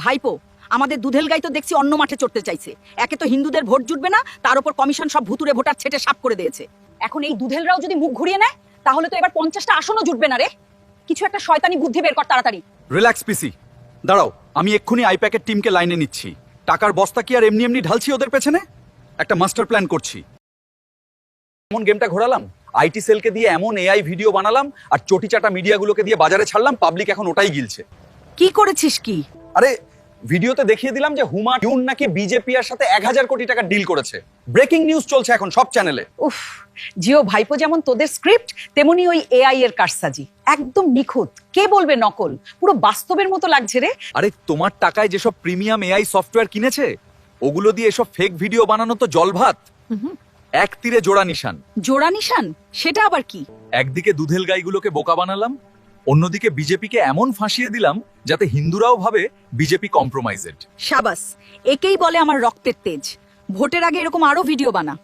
ভাইপো, আমাদের দুধেল গাই তো দেখছি অন্য মাঠে চড়তে চাইছে। একে তো হিন্দুদের ভোট জুটবে না, তার উপর কমিশন সব ভুতুরে ভোটার ছেটে সাফ করে দিয়েছে। এখন এই দুধেলরাও যদি মুখ ঘুরিয়ে নেয় তাহলে তো এবার 50টা আসনও জুটবে না রে। কিছু একটা শয়তানি বুদ্ধি বের কর তাড়াতাড়ি। রিল্যাক্স পিসি, দাঁড়াও, আমি এক্ষুনি আইপ্যাকের টিমকে লাইনে নিচ্ছি। টাকার বস্তা কি আর এমনি এমনি ঢালছি ওদের পেছনে? একটা মাস্টার প্ল্যান করছি। এমন গেমটা ঘোরালাম, আইটি সেলকে দিয়ে এমন এআই ভিডিও বানালাম, আর চটিচাটা মিডিয়াগুলোকে দিয়ে বাজারে ছাড়লাম, পাবলিক এখন ওটাই গিলছে। কি করেছিস কি? আরে ভিডিওতে দেখিয়ে দিলাম যে হুমায়ুন নাকি বিজেপি এর সাথে 1000 কোটি টাকা ডিল করেছে। ব্রেকিং নিউজ চলছে এখন সব চ্যানেলে। উফ, জিও ভাইপো যেমন তোদের স্ক্রিপ্ট তেমনি ওই এআই এর কারসাজি, একদম নিখুঁত। কে বলবে নকল? পুরো বাস্তবের মতো লাগছে রে। আরে তোমার টাকায় যেসব প্রিমিয়াম এআই সফটওয়্যার কিনেছে, ওগুলো দিয়ে এসব ফেক ভিডিও বানানো তো জলভাত। এক তীরে জোড়া নিশান। জোড়া নিশান? সেটা আবার কি? একদিকে দুধেল গাইগুলোকে বোকা বানালাম, অন্যদিকে বিজেপিকে এমন ফাঁসিয়ে দিলাম যাতে হিন্দুরাও ভাবে বিজেপি কম্প্রোমাইজেড। সাবাস, একেই বলে আমার রক্তের তেজ। ভোটের আগে এরকম আরো ভিডিও বানা।